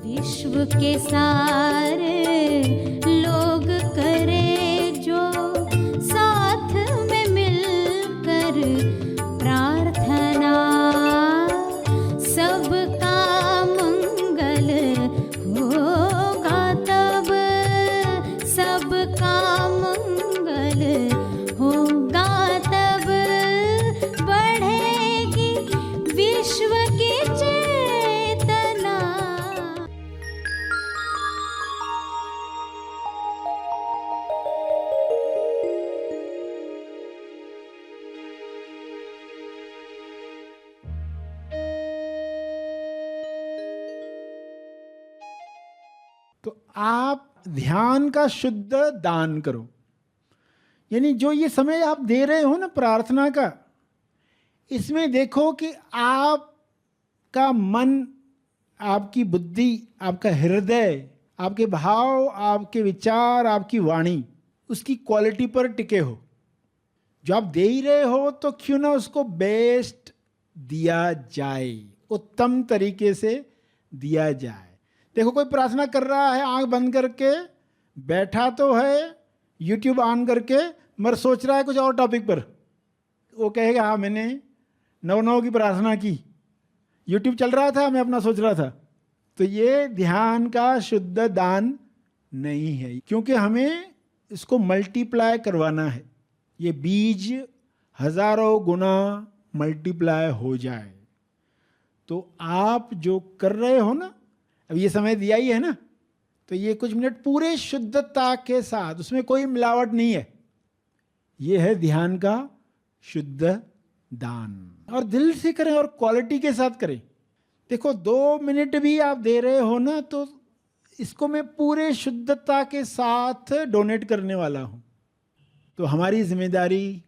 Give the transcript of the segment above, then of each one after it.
विश्व के सारे लोग करे जो साथ में मिलकर प्रार्थना, सबका मंगल होगा तब, सबका मंगल होगा तब, बढ़ेगी विश्व की चेतना। तो आप ध्यान का शुद्ध दान करो, यानी जो ये समय आप दे रहे हो ना प्रार्थना का, इसमें देखो कि आपका मन, आपकी बुद्धि, आपका हृदय, आपके भाव, आपके विचार, आपकी वाणी उसकी क्वालिटी पर टिके हो। जो आप दे ही रहे हो तो क्यों ना उसको बेस्ट दिया जाए, उत्तम तरीके से दिया जाए। देखो कोई प्रार्थना कर रहा है आंख बंद करके, बैठा तो है यूट्यूब ऑन करके, मगर सोच रहा है कुछ और टॉपिक पर। वो कहेगा हाँ मैंने 9/9 की प्रार्थना की, यूट्यूब चल रहा था, मैं अपना सोच रहा था। तो ये ध्यान का शुद्ध दान नहीं है, क्योंकि हमें इसको मल्टीप्लाई करवाना है, ये बीज हजारों गुना मल्टीप्लाई हो जाए। तो आप जो कर रहे हो ना, अब ये समय दिया ही है ना, तो ये कुछ मिनट पूरे शुद्धता के साथ, उसमें कोई मिलावट नहीं है, ये है ध्यान का शुद्ध दान। और दिल से करें और क्वालिटी के साथ करें। देखो 2 मिनट भी आप दे रहे हो ना, तो इसको मैं पूरे शुद्धता के साथ डोनेट करने वाला हूँ। तो हमारी जिम्मेदारी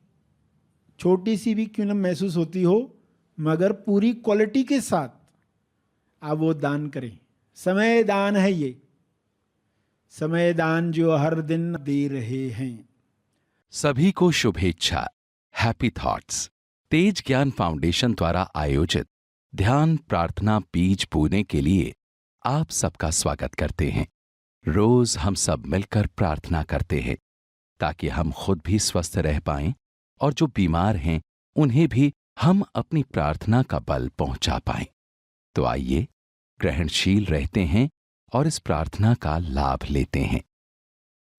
छोटी सी भी क्यों न महसूस होती हो, मगर पूरी क्वालिटी के साथ आप वो दान करें। समय दान है ये, समय दान जो हर दिन दे रहे हैं। सभी को शुभेच्छा। हैप्पी थॉट्स तेज ज्ञान फाउंडेशन द्वारा आयोजित ध्यान प्रार्थना बीज बोने के लिए आप सबका स्वागत करते हैं। रोज हम सब मिलकर प्रार्थना करते हैं ताकि हम खुद भी स्वस्थ रह पाएं और जो बीमार हैं उन्हें भी हम अपनी प्रार्थना का बल पहुंचा पाएं। तो आइए ग्रहणशील रहते हैं और इस प्रार्थना का लाभ लेते हैं।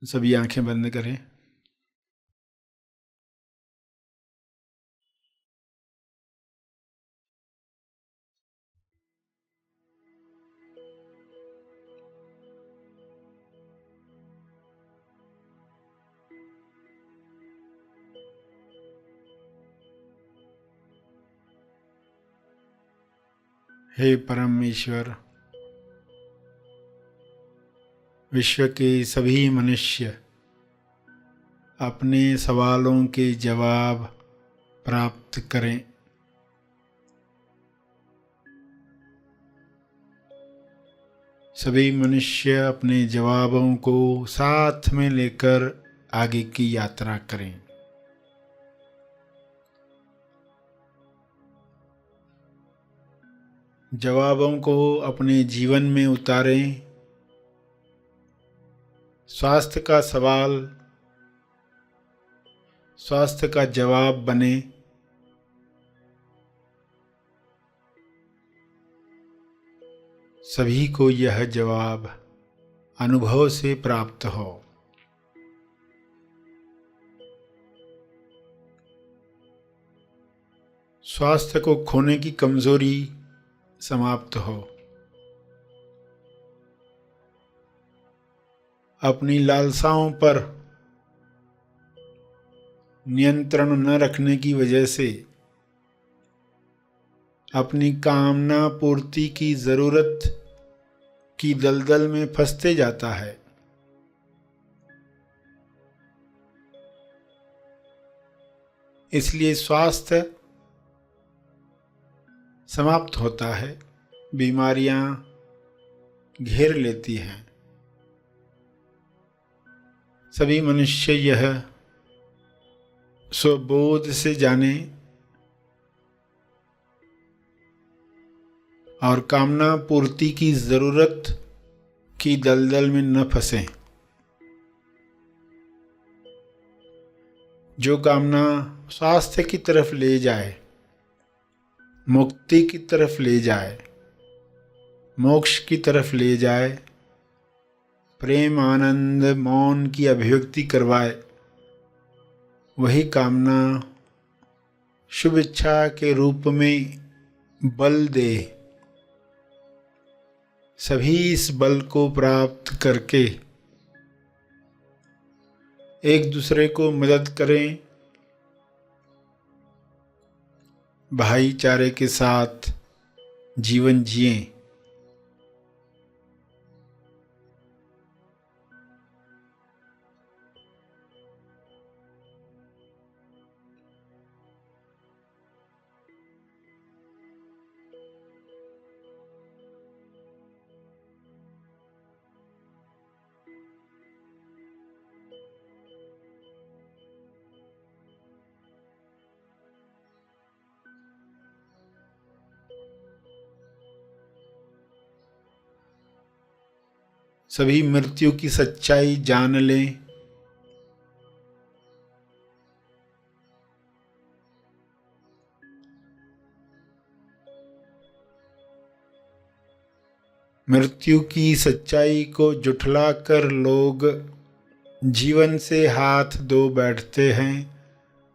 सभी आंखें बंद करें। हे परमेश्वर, विश्व के सभी मनुष्य अपने सवालों के जवाब प्राप्त करें। सभी मनुष्य अपने जवाबों को साथ में लेकर आगे की यात्रा करें। जवाबों को अपने जीवन में उतारें। स्वास्थ्य का सवाल स्वास्थ्य का जवाब बने। सभी को यह जवाब अनुभव से प्राप्त हो। स्वास्थ्य को खोने की कमजोरी समाप्त हो। अपनी लालसाओं पर नियंत्रण न रखने की वजह से अपनी कामना पूर्ति की जरूरत की दलदल में फंसते जाता है। इसलिए स्वास्थ्य समाप्त होता है, बीमारियां घेर लेती हैं। सभी मनुष्य यह स्वबोध से जाने और कामना पूर्ति की जरूरत की दलदल में न फंसें। जो कामना स्वास्थ्य की तरफ ले जाए, मुक्ति की तरफ ले जाए, मोक्ष की तरफ ले जाए, प्रेम आनंद मौन की अभिव्यक्ति करवाए, वही कामना शुभ इच्छा के रूप में बल दे। सभी इस बल को प्राप्त करके एक दूसरे को मदद करें, भाईचारे के साथ जीवन जिएं। सभी मृत्यु की सच्चाई जान लें। मृत्यु की सच्चाई को जुठलाकर लोग जीवन से हाथ धो बैठते हैं,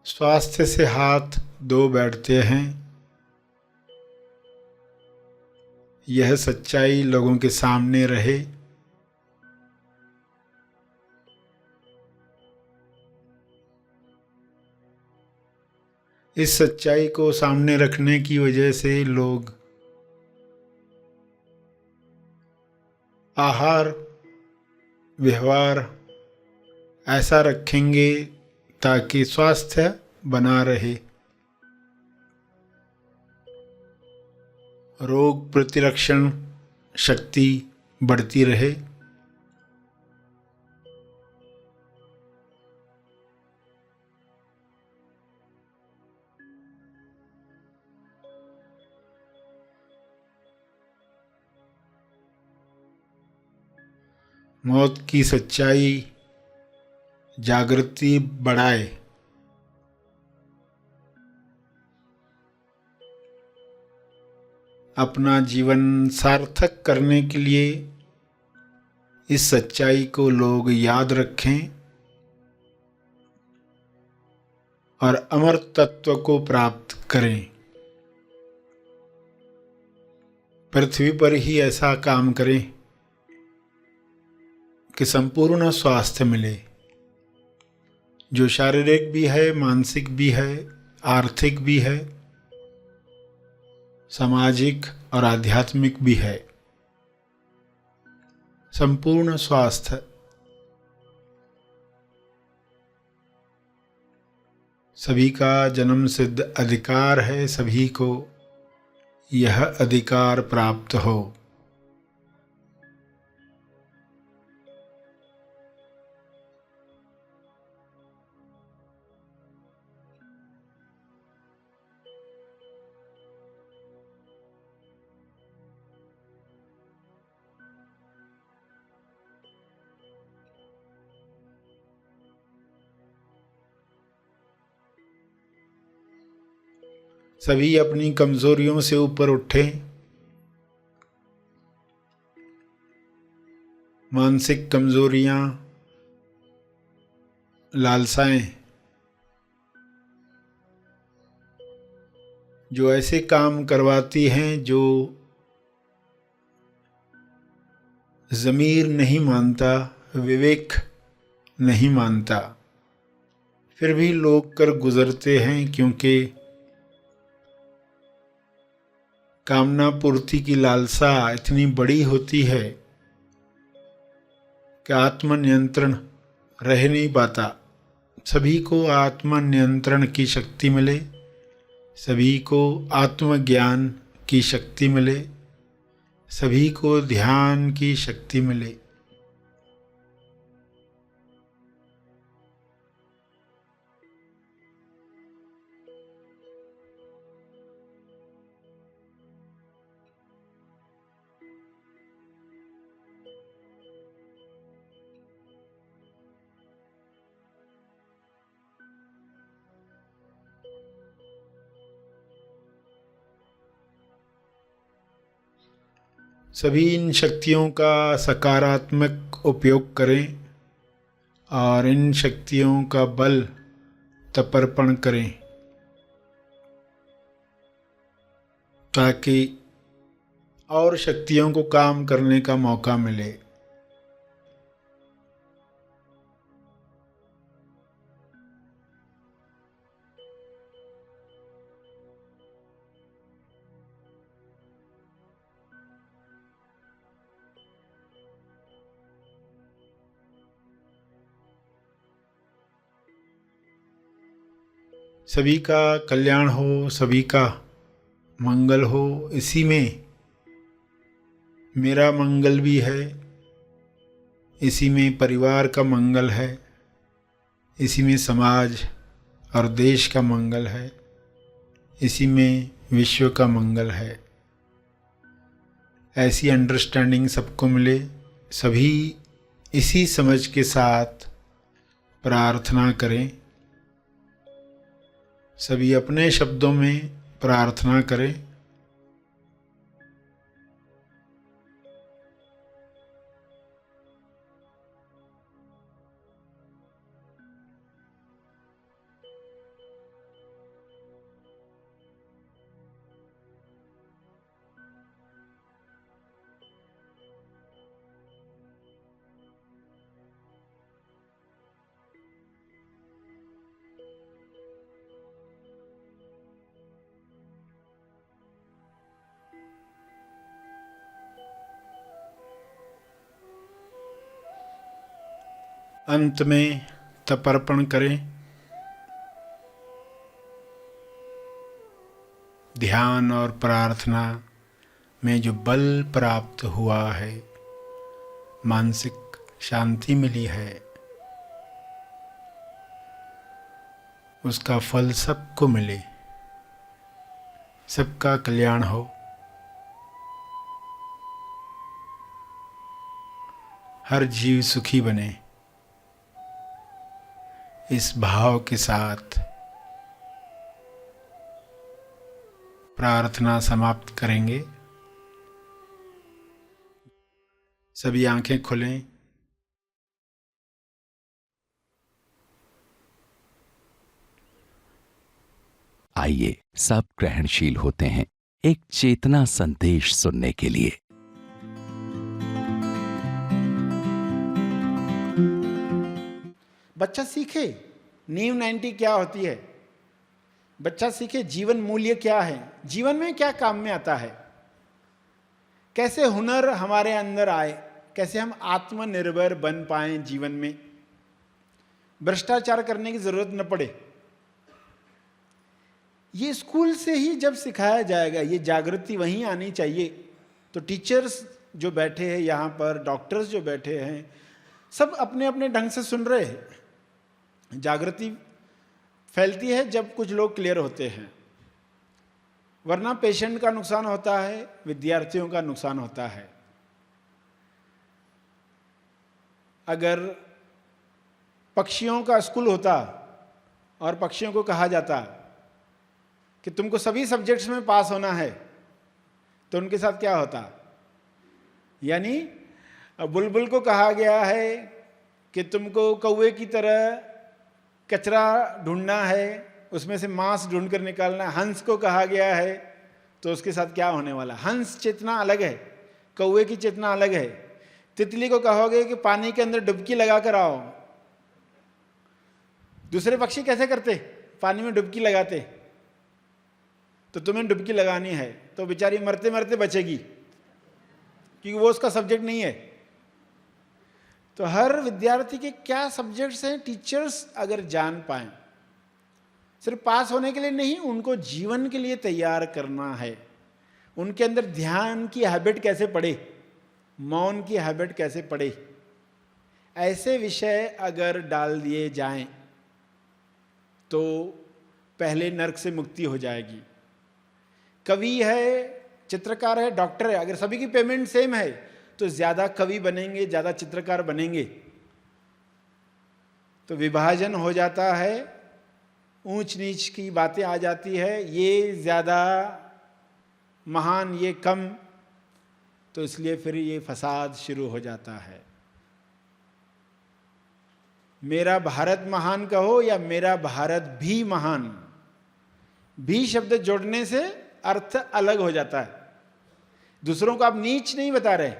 स्वास्थ्य से हाथ धो बैठते हैं। यह सच्चाई लोगों के सामने रहे। इस सच्चाई को सामने रखने की वजह से लोग आहार व्यवहार ऐसा रखेंगे ताकि स्वास्थ्य बना रहे, रोग प्रतिरक्षण शक्ति बढ़ती रहे। मौत की सच्चाई जागृति बढ़ाए। अपना जीवन सार्थक करने के लिए इस सच्चाई को लोग याद रखें और अमर तत्व को प्राप्त करें। पृथ्वी पर ही ऐसा काम करें कि संपूर्ण स्वास्थ्य मिले, जो शारीरिक भी है, मानसिक भी है, आर्थिक भी है, सामाजिक और आध्यात्मिक भी है। संपूर्ण स्वास्थ्य सभी का जन्म सिद्ध अधिकार है, सभी को यह अधिकार प्राप्त हो। सभी अपनी कमजोरियों से ऊपर उठें। मानसिक कमजोरियां, लालसाएं, जो ऐसे काम करवाती हैं जो ज़मीर नहीं मानता, विवेक नहीं मानता, फिर भी लोग कर गुजरते हैं, क्योंकि कामना पूर्ति की लालसा इतनी बड़ी होती है कि आत्मनियंत्रण रह नहीं पाता। सभी को आत्मनियंत्रण की शक्ति मिले, सभी को आत्मज्ञान की शक्ति मिले, सभी को ध्यान की शक्ति मिले। सभी इन शक्तियों का सकारात्मक उपयोग करें और इन शक्तियों का बल तपर्पण करें ताकि और शक्तियों को काम करने का मौका मिले। सभी का कल्याण हो, सभी का मंगल हो, इसी में मेरा मंगल भी है, इसी में परिवार का मंगल है, इसी में समाज और देश का मंगल है, इसी में विश्व का मंगल है। ऐसी अंडरस्टैंडिंग सबको मिले। सभी इसी समझ के साथ प्रार्थना करें। सभी अपने शब्दों में प्रार्थना करें। अंत में तपर्पण करें। ध्यान और प्रार्थना में जो बल प्राप्त हुआ है, मानसिक शांति मिली है, उसका फल सबको मिले, सबका कल्याण हो। हर जीव सुखी बने, इस भाव के साथ प्रार्थना समाप्त करेंगे। सभी आंखें खोलें। आइए सब ग्रहणशील होते हैं एक चेतना संदेश सुनने के लिए। बच्चा सीखे नींव 90 क्या होती है। बच्चा सीखे जीवन मूल्य क्या है, जीवन में क्या काम में आता है, कैसे हुनर हमारे अंदर आए, कैसे हम आत्मनिर्भर बन पाएं जीवन में, भ्रष्टाचार करने की जरूरत न पड़े। ये स्कूल से ही जब सिखाया जाएगा, ये जागृति वहीं आनी चाहिए। तो टीचर्स जो बैठे हैं यहाँ पर, डॉक्टर्स जो बैठे हैं, सब अपने अपने ढंग से सुन रहे हैं। जागृति फैलती है जब कुछ लोग क्लियर होते हैं, वरना पेशेंट का नुकसान होता है, विद्यार्थियों का नुकसान होता है। अगर पक्षियों का स्कूल होता और पक्षियों को कहा जाता कि तुमको सभी सब्जेक्ट्स में पास होना है, तो उनके साथ क्या होता? यानी बुलबुल को कहा गया है कि तुमको कौवे की तरह कचरा ढूंढना है, उसमें से मांस ढूंढ कर निकालना है। हंस को कहा गया है, तो उसके साथ क्या होने वाला? हंस चेतना अलग है, कौवे की चेतना अलग है। तितली को कहोगे कि पानी के अंदर डुबकी लगा कर आओ, दूसरे पक्षी कैसे करते? पानी में डुबकी लगाते। तो तुम्हें डुबकी लगानी है तो बेचारी मरते मरते बचेगी, क्योंकि वो उसका सब्जेक्ट नहीं है। तो हर विद्यार्थी के क्या सब्जेक्ट्स हैं, टीचर्स अगर जान पाएं, सिर्फ पास होने के लिए नहीं, उनको जीवन के लिए तैयार करना है। उनके अंदर ध्यान की हैबिट कैसे पड़े, मौन की हैबिट कैसे पड़े, ऐसे विषय अगर डाल दिए जाएं तो पहले नर्क से मुक्ति हो जाएगी। कवि है, चित्रकार है, डॉक्टर है, अगर सभी की पेमेंट सेम है तो ज़्यादा कवि बनेंगे, ज़्यादा चित्रकार बनेंगे। तो विभाजन हो जाता है, ऊंच नीच की बातें आ जाती है, ये ज़्यादा महान, ये कम, तो इसलिए फिर ये फसाद शुरू हो जाता है। मेरा भारत महान कहो या मेरा भारत भी महान, भी शब्द जोड़ने से अर्थ अलग हो जाता है। दूसरों को आप नीच नहीं बता रहे,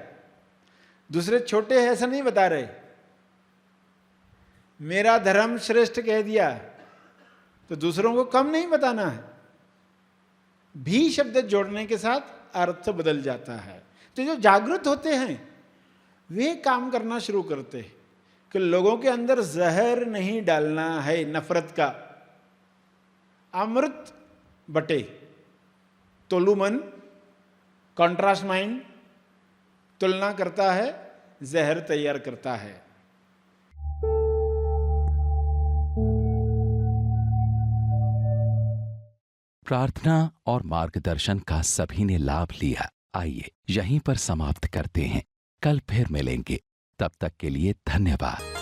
दूसरे छोटे हैं ऐसा नहीं बता रहे। मेरा धर्म श्रेष्ठ कह दिया तो दूसरों को कम नहीं बताना है। भी शब्द जोड़ने के साथ अर्थ बदल जाता है। तो जो जागृत होते हैं वे काम करना शुरू करते हैं कि लोगों के अंदर जहर नहीं डालना है नफरत का। अमृत बटे, तोलू मन, कॉन्ट्रास्ट माइंड तुलना करता है, जहर तैयार करता है। प्रार्थना और मार्गदर्शन का सभी ने लाभ लिया। आइए यहीं पर समाप्त करते हैं, कल फिर मिलेंगे। तब तक के लिए धन्यवाद।